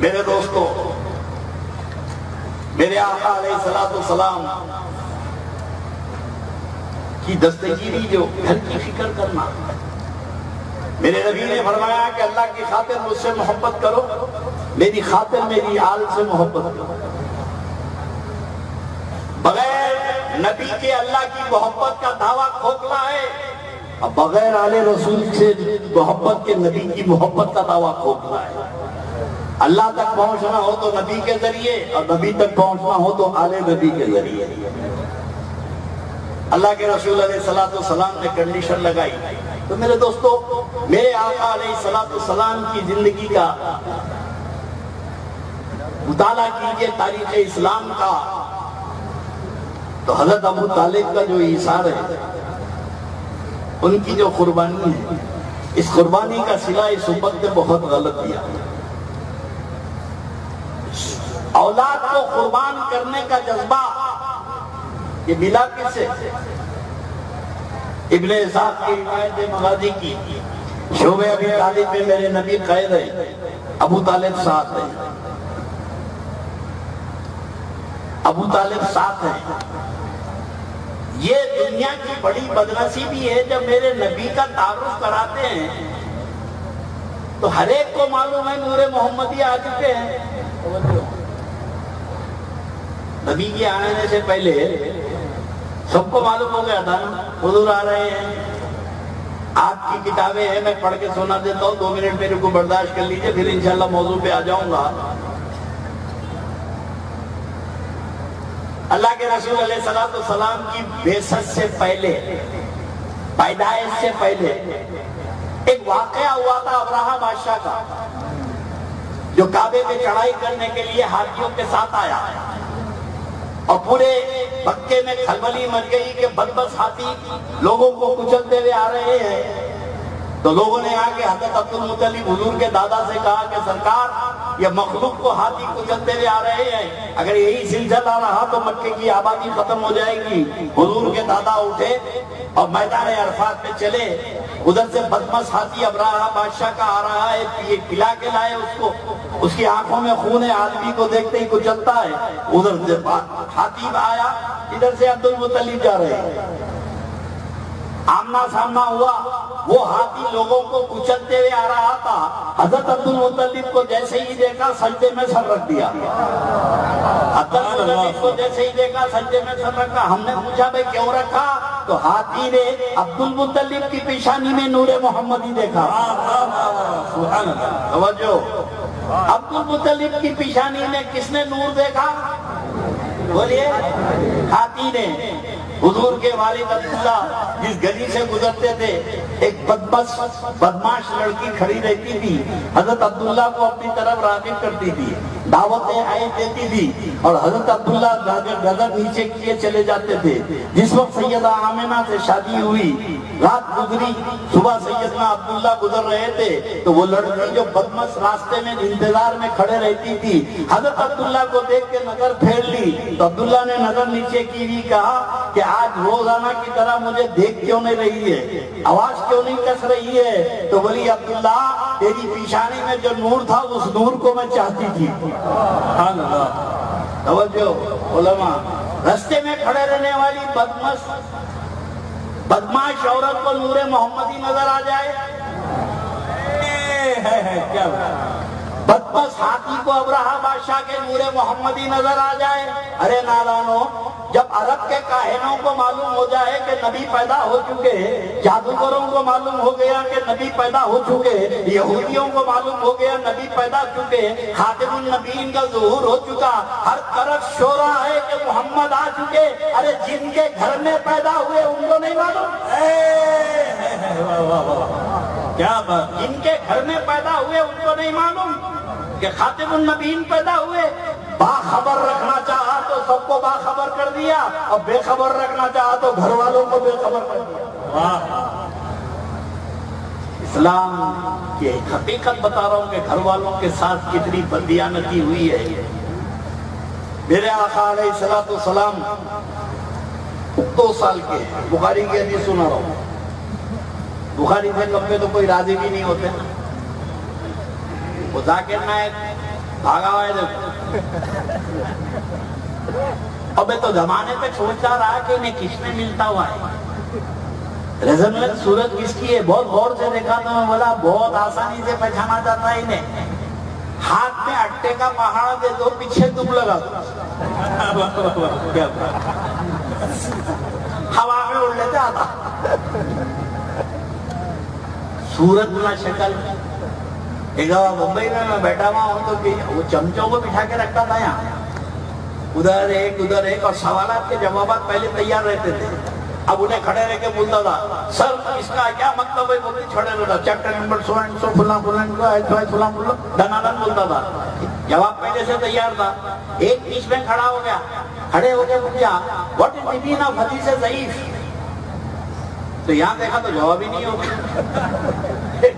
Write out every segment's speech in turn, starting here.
میرے دوستو، میرے آقا علیہ السلام کی دستگیری جو گھر کی فکر کرنا، میرے نبی نے فرمایا کہ اللہ کی خاطر مجھ سے محبت کرو، میری خاطر میری آل سے محبت کرو۔ بغیر نبی کے اللہ کی محبت کا دعویٰ کھوکھلا ہے، اب بغیر آل رسول سے محبت کے نبی کی محبت کا دعویٰ کھوکھلا ہے۔ اللہ تک پہنچنا ہو تو نبی کے ذریعے، اور نبی تک پہنچنا ہو تو آل نبی کے ذریعے۔ اللہ کے رسول علیہ السلام نے کنڈیشن لگائی۔ تو میرے دوستو، میرے آقا علیہ السلام کی زندگی کا مطالعہ کیجئے، تاریخ اسلام کا، تو حضرت ابو طالب کا جو ایثار ہے، ان کی جو قربانی ہے، اس قربانی کا صلہ اس امت نے بہت غلط دیا۔ اولاد کو قربان کرنے کا جذبہ یہ ملا کس سے؟ ابن اسحاق کی روایت مغازی کی، شعبہ ابی طالب میں میرے نبی قید ہے، ابو طالب ساتھ ہے، ابو طالب ساتھ ہے۔ یہ دنیا کی بڑی بدنصیبی ہے، جب میرے نبی کا تعارف کراتے ہیں تو ہر ایک کو معلوم ہے نور محمدی آ چکے ہیں۔ نبی کے آنے سے پہلے سب کو معلوم ہو گیا تھا حضور آ رہے ہیں۔ آپ کی کتابیں ہیں، میں پڑھ کے سنا دیتا ہوں، 2 منٹ میرے کو برداشت کر لیجئے، پھر انشاءاللہ موضوع پہ آ جاؤں گا۔ اللہ کے رسول علیہ السلام کی بعثت سے پہلے، پیدائش سے پہلے ایک واقعہ ہوا تھا ابراہا بادشاہ کا، جو کعبے پہ چڑھائی کرنے کے لیے ہاتھیوں کے ساتھ آیا، اور پورے مکے میں کھلبلی مچ گئی کہ بدبس ہاتھی لوگوں کو کچلتے ہوئے آ رہے ہیں۔ تو لوگوں نے آ کے حضرت عبد المطلب حضور کے دادا سے کہا کہ سرکار، یہ مخلوق کو ہاتھی کچلتے ہوئے آ رہے ہیں، اگر یہی سلسلہ رہا تو مکے کی آبادی ختم ہو جائے گی۔ حضور کے دادا اٹھے اور میدان عرفات میں چلے، ادھر سے بدمس ہاتھی ابراہا بادشاہ کا آ رہا ہے، یہ پلا کے لائے اس کو، اس کی آنکھوں میں خون ہے، آدمی کو دیکھتے ہی کچلتا ہے۔ ادھر سے ہاتھی آیا، ادھر سے عبد المطلب جا رہے ہیں، آمنا سامنا ہوا، وہ ہاتھی لوگوں کو کچلتے ہوئے آ رہا تھا۔ حضرت عبد المطلب کو جیسے ہی دیکھا سجدے میں سر رکھ دیا، حضرت المطلب کو جیسے ہی دیکھا سجدے میں سر رکھا۔ ہم نے پوچھا بھائی کیوں رکھا؟ تو ہاتھی نے عبد المطلب کی پیشانی میں نور محمدی دیکھا۔ توجہ، عبد المطلب کی پیشانی میں کس نے نور دیکھا؟ بولیے، ہاتھی نے۔ حضور کے والد عبداللہ جس گلی سے گزرتے تھے، ایک بدماش لڑکی کھڑی رہتی تھی، حضرت عبداللہ کو اپنی طرف راغب کرتی تھی، دعوتیں دیتی تھی، اور حضرت عبداللہ نظر نیچے کیے چلے جاتے تھے۔ جس وقت سیدہ آمنہ سے شادی ہوئی، رات گزری، صبح سیدنا عبداللہ گزر رہے تھے، تو وہ لڑکی جو بدمش راستے میں انتظار میں کھڑے رہتی تھی، حضرت عبداللہ کو دیکھ کے نظر پھیر لی، تو عبداللہ نے نظر نیچے کی بھی کہا کہ آج روزانہ کی طرح مجھے دیکھ کیوں نہیں رہی ہے، آواز کیوں نہیں کس رہی ہے؟ تو بولی عبداللہ، تیری پیشانی میں جو نور تھا اس نور کو میں چاہتی تھی۔ توجہ علماء، رستے میں کھڑے رہنے والی بدماش عورت کو نور محمدی نظر آ جائے، کیا بدماش ہاتھی کو ابراہا بادشاہ کے نور محمدی نظر آ جائے۔ ارے نادانو، جب عرب کے کاہنوں کو معلوم ہو جائے کہ نبی پیدا ہو چکے، جادوگروں کو معلوم ہو گیا کہ نبی پیدا ہو چکے، یہودیوں کو معلوم ہو گیا نبی پیدا ہو چکے، خاتم النبیین کا ظہور ہو چکا، ہر طرف شورا ہے کہ محمد آ چکے، ارے جن کے گھر میں پیدا ہوئے ان کو نہیں معلوم؟ کیا بات، جن کے گھر میں پیدا ہوئے ان کو نہیں معلوم کہ خاتم النبیین پیدا ہوئے؟ باخبر رکھنا چاہا تو سب کو باخبر کر دیا، اور بے خبر رکھنا چاہا تو گھر والوں کو بے خبر کر دیا۔ اسلام کی حقیقت بتا رہا ہوں کہ گھر والوں کے ساتھ کتنی بددیانتی ہوئی ہے۔ میرے آقا علیہ السلام 2 سال کے، بخاری کی حدیث سنا رہا ہوں، بخاری سے کم پہ تو کوئی راضی بھی نہیں ہوتے۔ وہ ذاکر نائک بھاگا ہوا ہے دیکھو. اب میں تو زمانے پہ سوچتا رہا کہ انہیں کس میں ملتا ہوا ہے. ریزنلس صورت کس کی ہے؟ بہت غور سے دیکھا تو میں بولا بہت آسانی سے پہچانا جاتا ہے انہیں. ہاتھ میں اٹے کا پہاڑ دے دو، پیچھے تم لگا دو، ہوا میں اڑ لیتے آتا. صورت نہ شکل. ایک دفعہ ممبئی میں بیٹھا ہوا ہوں تو وہ چمچوں کو بٹھا کے رکھتا تھا یہاں، ادھر ایک اور سوالات کے جوابات پہلے تیار رہتے تھے. اب انہیں کھڑے رہ کے بولتا تھا سر اس کا کیا مطلب ہے، بولتے چھوڑے رہتا chapter number so and so فلاں فلاں دنالن بولتا تھا. جواب پہلے سے تیار تھا. ایک بیچ میں کھڑا ہو گیا، کھڑے ہو کے پوچھا what is the meaning of حدیث ضعیف. تو یہاں دیکھا تو جواب ہی نہیں ہوگا.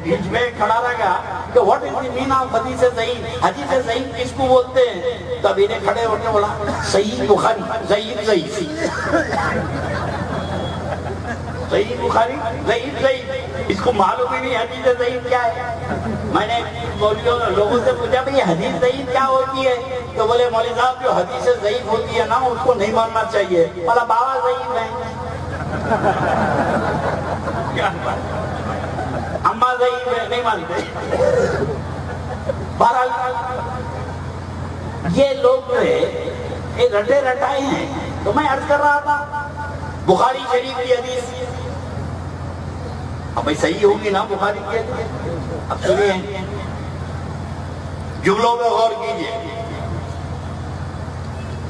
بیچ میں کھڑا رہ گیا کہ what is the meaning of حدیث ضعیف، حدیث ضعیف کس کو بولتے ہیں؟ تب انہیں کھڑے ہو کے بولا صحیح بخاری، ضعیف ضعیف، صحیح بخاری ضعیف ضعیف. اس کو معلوم ہی نہیں حدیث ضعیف کیا ہے. میں نے لوگوں سے پوچھا بھئی حدیث ضعیف کیا ہوتی ہے؟ تو بولے مولوی صاحب جو حدیث ضعیف ہوتی ہے نا اس کو نہیں ماننا چاہیے. بولا بابا ضعیف ہے، اماں ضعیف ہے، نہیں مانتے. بہرحال یہ لوگ جو ہے یہ رٹے رٹائے ہیں. تو میں عرض کر رہا تھا بخاری شریف کی حدیث اب بھائی صحیح ہوگی نا بخاری کی حدیث. اب سنیے جملوں میں غور کیجئے.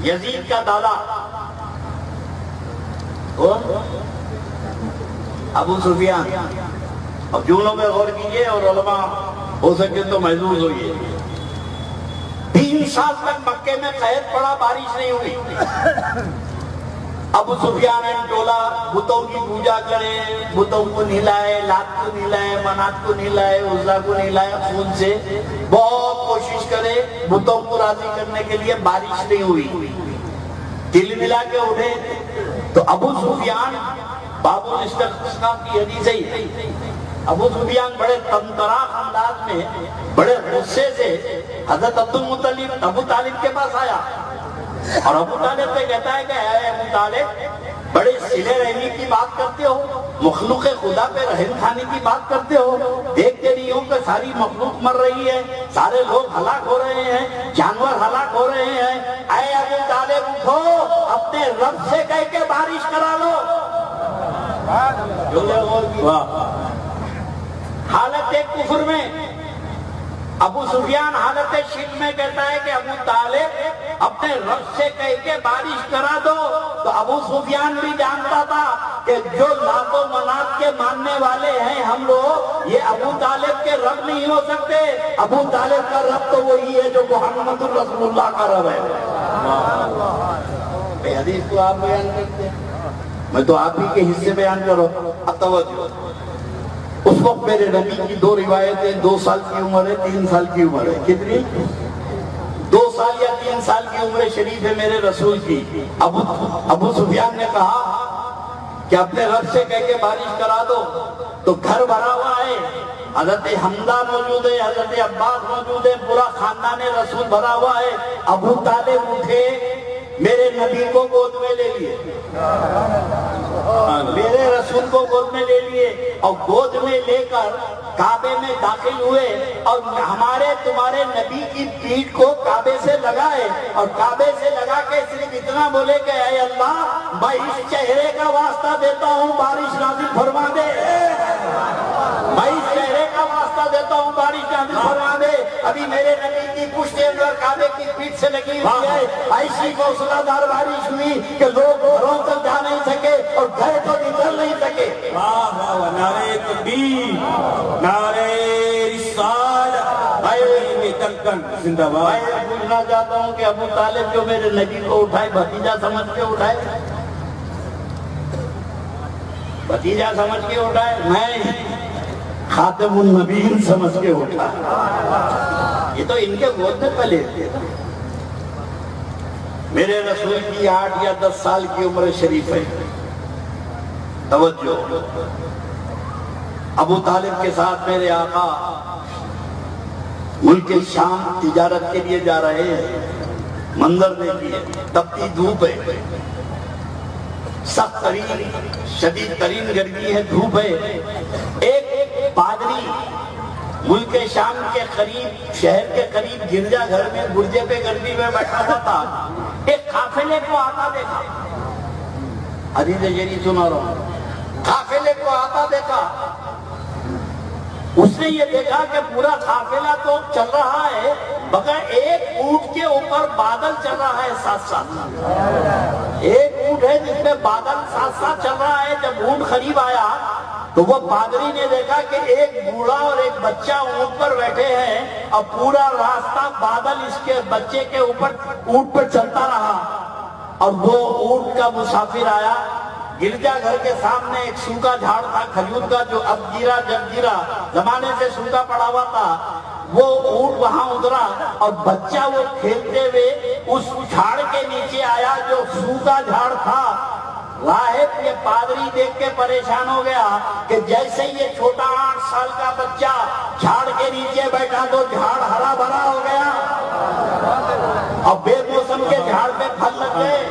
یزید کا دادا ابو سفیان. اب جملوں میں غور کیجئے اور علماء ہو سکے تو محظوظ ہوئیے. 3 سال تک مکے میں قحط پڑا، بارش نہیں ہوئی. ابو سفیان ٹولہ بتوں کی پوجا کرے، بتوں کو نہلائے، لات کو نہلائے، منات کو نہلائے، عزا کو نہلائے خون سے، بہت کوشش کرے بتوں کو راضی کرنے کے لیے، بارش نہیں ہوئی. دل ملا کے اٹھے تو ابو سفیان باب الاستسقاء کی حدیث ہے. ابو سفیان بڑے تنطراق انداز میں بڑے غصے سے حضرت ابو طالب کے پاس آیا اور ابو طالب سے کہتا ہے کہ اے ابو طالب بڑے صلہ رحمی کی بات کرتے ہو، مخلوق خدا پہ رحم کھانے کی بات کرتے ہو. دیکھتے نہیں ہو کہ ساری مخلوق مر رہی ہے، سارے لوگ ہلاک ہو رہے ہیں، جانور ہلاک ہو رہے ہیں. اے ابو طالب اٹھو، اپنے رب سے کہہ کے بارش کرا لو. حالت کفر میں ابو سفیان حالت شرک میں کہتا ہے کہ ابو طالب اپنے رب سے کہہ کے بارش کرا دو. تو ابو سفیان بھی جانتا تھا کہ جو لات و منات کے ماننے والے ہیں ہم لوگ، یہ ابو طالب کے رب نہیں ہو سکتے. ابو طالب کا رب تو وہی ہے جو محمد رسول اللہ کا رب ہے. حدیث کو آپ بیان کرتے ہیں، میں تو آپ ہی کے حصے بیان کرو. اب توجہ، اس وقت میرے نبی کی 2 روایتیں، 2 سال کی عمر ہے، 3 سال کی عمر ہے. کتنی؟ 2 سال یا 3 سال کی عمر شریف ہے میرے رسول کی. ابو سفیان نے کہا کہ اپنے رب سے کہہ کے بارش کرا دو. تو گھر بھرا ہوا ہے، حضرت حمزہ موجود ہے، حضرت عباس موجود ہے، پورا خاندان رسول بھرا ہوا ہے. ابو طالب اٹھے، میرے نبی کو گود میں لے لیے، میرے رسول کو گود میں لے لیے اور گود میں لے کر کعبے میں داخل ہوئے اور ہمارے تمہارے نبی کی پیٹھ کو کعبے سے لگائے اور کعبے سے لگا کے صرف اتنا بولے کہ اے اللہ میں اس چہرے کا واسطہ دیتا ہوں بارش نازل فرما دے، میں اس چہرے کا واسطہ دیتا ہوں بارش نازل فرما دے. ابھی میرے نبی کی پشت اندر کعبے کی پیٹھ سے لگی ہوئی ہے. ایسی موسلا دار بارش ہوئی کہ لوگ گھروں تک جا نہیں سکے اور گھر تو نکل نہیں سکے. نعرہ تکبیر، نعرہ رسالہ، زندہ باد. میں پوچھنا چاہتا ہوں کہ ابو طالب جو میرے نبی کو اٹھائے بھتیجا سمجھ کے اٹھائے، بھتیجا سمجھ کے اٹھائے؟ میں خاتم النبیین سمجھ کے اٹھا. یہ تو ان کے گود میں پلے تھے. میرے رسول کی 8 یا 10 سال کی عمر شریف ہے. توجہ، ابو طالب کے ساتھ میرے آقا ملک شام تجارت کے لیے جا رہے ہیں. منظر دیکھیے، تپتی دھوپ ہے، سخت ترین شدید ترین گرمی ہے، دھوپ ہے. ایک پادری ملک شام کے قریب، شہر کے قریب گرجا گھر میں گرجے پہ گردی میں بیٹھا ہوا تھا. ایک قافلے کو آتا دیکھا، حدیث شریف سنا رہا ہوں، قافلے کو آتا دیکھا. اس نے یہ دیکھا کہ پورا قافلہ تو چل رہا ہے مگر ایک اونٹ کے اوپر بادل چل رہا ہے ساتھ ساتھ. ایک اونٹ ہے جس میں بادل ساتھ ساتھ چل رہا ہے. جب اونٹ قریب آیا تو وہ پادری نے دیکھا کہ ایک بوڑھا اور ایک بچہ اونٹ پر بیٹھے ہیں اور پورا راستہ بادل اس کے بچے کے اوپر اونٹ پر چلتا رہا. اور وہ اونٹ کا مسافر آیا. گرجا گھر کے سامنے ایک سوکھا جھاڑ تھا کھجور کا، جو اب گرا جب گرا، زمانے سے سوکھا پڑا ہوا تھا. وہ اونٹ وہاں اترا اور بچہ وہ کھیلتے ہوئے اس جھاڑ کے نیچے آیا جو سوکھا جھاڑ تھا. راہب یہ پادری دیکھ کے پریشان ہو گیا کہ جیسے یہ چھوٹا 8 سال کا بچہ جھاڑ کے نیچے بیٹھا تو جھاڑ ہرا بھرا ہو گیا اور بے موسم کے جھاڑ پہ پھل لگ گئے.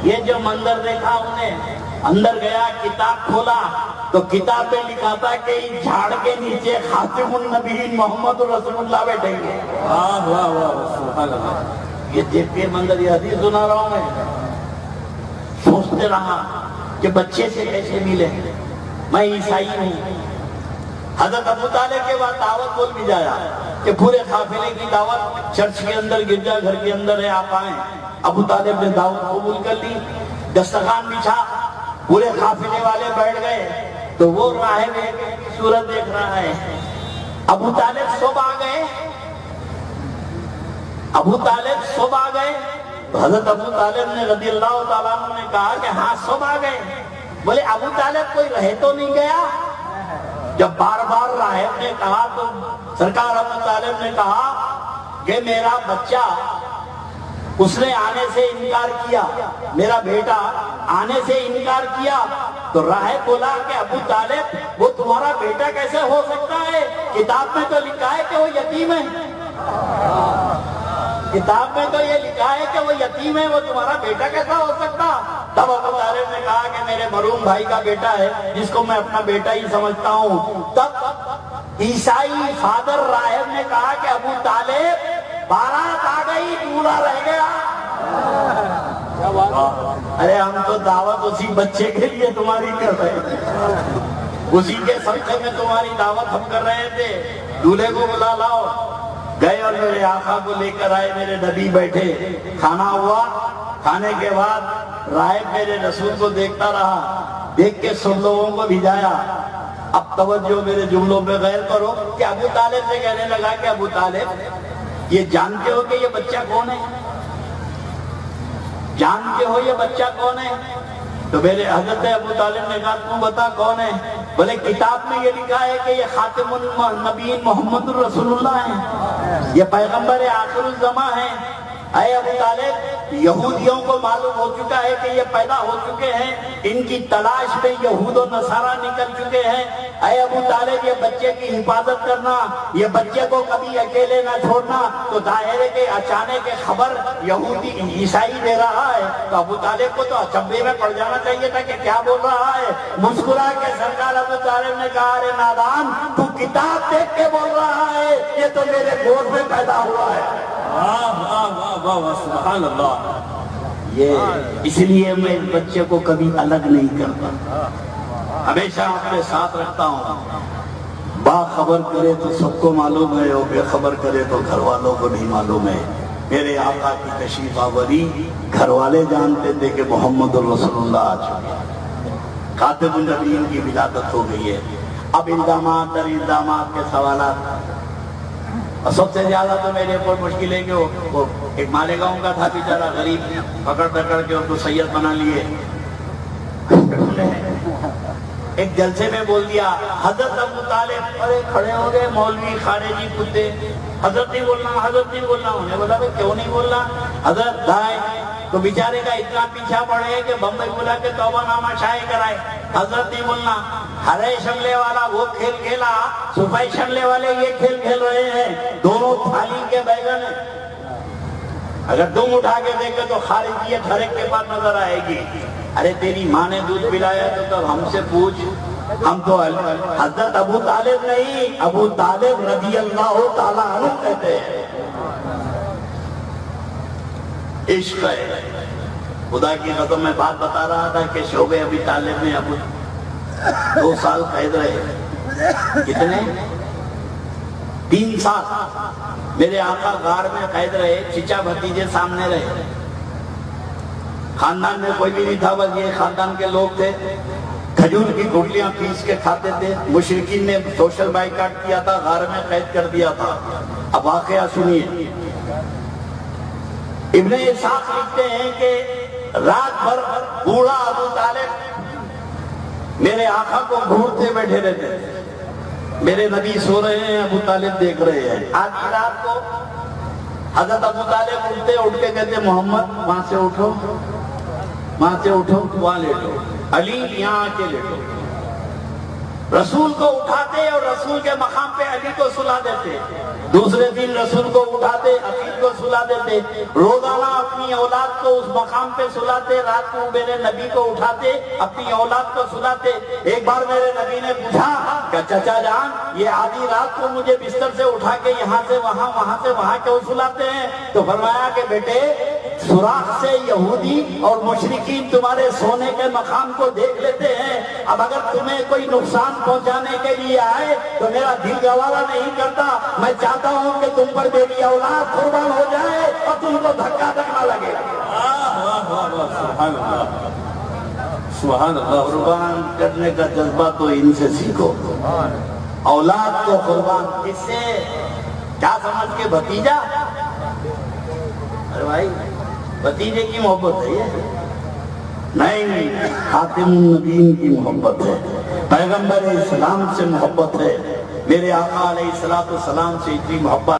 یہ جو منظر دیکھا انہیں، اندر گیا، کتاب کھولا تو کتاب میں لکھا تھا کہ اس جھاڑ کے نیچے خاتم النبیین محمد رسول اللہ بیٹھیں گے. واہ واہ واہ سبحان اللہ. یہ دیکھ کے منظر، یہ حدیث سنا رہا ہوں میں. سوچتے رہا کہ بچے سے کیسے ملے. میں عیسائی ہوں. حضرت ابو طالب کے بعد دعوت بول بھی جایا کہ پورے قافلے کی دعوت چرچ کے اندر، گرجا گھر کے اندر ہے، آپ آئیں. ابو طالب نے دعوت قبول کر لی. دسترخوان بچھا، پورے قافلے والے بیٹھ گئے تو وہ راہب صورت دیکھ رہا ہے. ابو طالب صبح آ گئے. ابو طالب صبح آ گئے. حضرت ابو طالب نے رضی اللہ تعالیٰ عنہ نے کہا کہ ہاں صبح آ گئے. بولے ابو طالب کوئی رہ تو نہیں گیا؟ جب بار بار راہب نے کہا تو سرکار ابو طالب نے کہا کہ میرا بچہ، اس نے آنے سے انکار کیا، میرا بیٹا آنے سے انکار کیا. تو راہب بولا کہ ابو طالب وہ تمہارا بیٹا کیسے ہو سکتا ہے؟ کتاب میں تو لکھا ہے کہ وہ یتیم ہے. کتاب میں تو یہ لکھا ہے کہ وہ یتیم ہے، وہ تمہارا بیٹا کیسا ہو سکتا؟ تب ابو طالب نے کہا کہ میرے مرحوم بھائی کا بیٹا ہے جس کو میں اپنا بیٹا ہی سمجھتا ہوں. تب عیسائی فادر راہب نے کہا کہ ابو طالب بارات آ گئی، دولہا رہ گیا. ارے ہم تو دعوت اسی بچے کے لیے تمہاری کر رہے تھے، اسی کے صدقے میں تمہاری دعوت ہم کر رہے تھے. دولہے کو بلا لاؤ. گئے اور میرے آقا کو لے کر آئے. میرے نبی بیٹھے، کھانا ہوا. کھانے کے بعد راہب میرے رسول کو دیکھتا رہا. دیکھ کے سب لوگوں کو بھجایا. اب توجہ میرے جملوں پہ غیر کرو کہ ابو طالب سے کہنے لگا کہ ابو طالب یہ جانتے ہو کہ یہ بچہ کون ہے؟ جانتے ہو یہ بچہ کون ہے؟ تو میرے حضرت ابو طالب نے کہا تو بتا کون ہے؟ بولے کتاب میں یہ لکھا ہے کہ یہ خاتم النبیین محمد رسول اللہ ہے، یہ پیغمبر آخر الزماں ہے. اے ابو طالب یہودیوں کو معلوم ہو چکا ہے کہ یہ پیدا ہو چکے ہیں، ان کی تلاش میں یہود و نصارہ نکل چکے ہیں. اے ابو طالب یہ بچے کی حفاظت کرنا، یہ بچے کو کبھی اکیلے نہ چھوڑنا. تو ظاہر ہے کہ اچانک خبر یہودی عیسائی دے رہا ہے تو ابو طالب کو تو اچنبھے میں پڑ جانا چاہیے تھا کہ کیا بول رہا ہے. مسکرا کے سرکار ابو طالب نے کہا ارے نادان تو کتاب دیکھ کے بول رہا ہے، یہ تو میرے گود میں پیدا ہوا ہے. واہ واہ واہ واہ واہ سبحان اللہ. یہ اس لیے میں اس بچے کو کبھی الگ نہیں کرتا، ہمیشہ اپنے ساتھ رکھتا ہوں. باخبر کرے تو سب کو معلوم ہے اور بے خبر کرے تو گھر والوں کو نہیں معلوم ہے. میرے آقا کی تشریف آوری گھر والے جانتے تھے کہ محمد رسول اللہ آ چکے، خاتم النبیین کی ولادت ہو گئی ہے. اب الزامات در الزامات کے سوالات. اور سب سے زیادہ تو میرے اوپر مشکل ہے کہ وہ ایک مالیگاؤں کا تھا بیچارہ غریب، پکڑ کے ان کو سید بنا لیے. ایک جلسے میں بول دیا حضرت ابو طالب، ارے کھڑے ہو گئے مولوی خارجی کتے، حضرت نہیں بولنا، حضرت نہیں بولنا. انہیں بولا بھائی کیوں نہیں بولنا؟ حضرت دائیں. تو بیچارے کا اتنا پیچھا پڑے کہ بمبئی بولا کہ توبہ نامہ شائع کرائے. حضرت ملا ہرے شملے والا وہ کھیل کھیلا، صفائی شملے والے یہ کھیل کھیل رہے ہیں، دونوں تھالی کے بیگن ہیں۔ اگر تم اٹھا کے دیکھے تو خارجیت ہر ایک کے پاس نظر آئے گی۔ ارے تیری ماں نے دودھ پلایا تو تب ہم سے پوچھ، ہم تو حضرت ابو طالب نہیں، ابو طالب رضی اللہ تعالیٰ عنہ کہتے ہیں۔ عشق ہے، خدا کی قسم میں بات بتا رہا تھا کہ شعبے ابی طالب میں ابو 2 سال قید رہے۔ کتنے؟ 3 سال میرے آقا غار میں قید رہے، چچا بھتیجے سامنے رہے، خاندان میں کوئی بھی نہیں تھا، بس یہ خاندان کے لوگ تھے۔ کھجور کی گٹلیاں پیس کے کھاتے تھے۔ مشرکین نے سوشل بائیکاٹ کیا تھا، غار میں قید کر دیا تھا۔ اب واقعہ سنیے، ابن اسحاق لکھتے ہیں کہ رات بھر بوڑھا ابو طالب میرے آقا کو گھورتے بیٹھے رہتے تھے۔ میرے نبی سو رہے ہیں، ابو طالب دیکھ رہے ہیں۔ آج رات کو حضرت ابو طالب اٹھ کے کہتے محمد وہاں سے اٹھو، وہاں سے اٹھو، وہاں لیٹو، علی یہاں آ کے لیٹو۔ رسول کو اٹھاتے اور رسول کے مقام پہ علی کو سلا دیتے، دوسرے دن رسول کو اٹھاتے عقیل کو سلا دیتے، روزانہ اپنی اولاد کو اس مقام پہ سلاتے، رات کو میرے نبی کو اٹھاتے اپنی اولاد کو سلاتے۔ ایک بار میرے نبی نے پوچھا کہ چچا جان یہ آدھی رات کو مجھے بستر سے اٹھا کے یہاں سے وہاں، وہاں سے وہاں کیوں سلاتے ہیں؟ تو فرمایا کہ بیٹے سوراخ سے یہودی اور مشرکین تمہارے سونے کے مقام کو دیکھ لیتے ہیں، اب اگر تمہیں کوئی نقصان پہنچانے کے لیے آئے تو میرا دل گوارا نہیں کرتا، میں چاہتا ہوں کہ تم پر میری اولاد قربان ہو جائے اور تم کو دھکا نہ لگے۔ سبحان اللہ، سبحان اللہ۔ قربان کرنے کا جذبہ تو ان سے سیکھو، اولاد کو قربان کس سے؟ کیا سمجھ کے بھتیجا؟ ارے بھائی بھتیجے کی محبت ہے یہ؟ نہیں، خاتم النبیین کی محبت ہے، پیغمبر اسلام سے محبت ہے، میرے آقا علیہ السلام سے اتنی محبت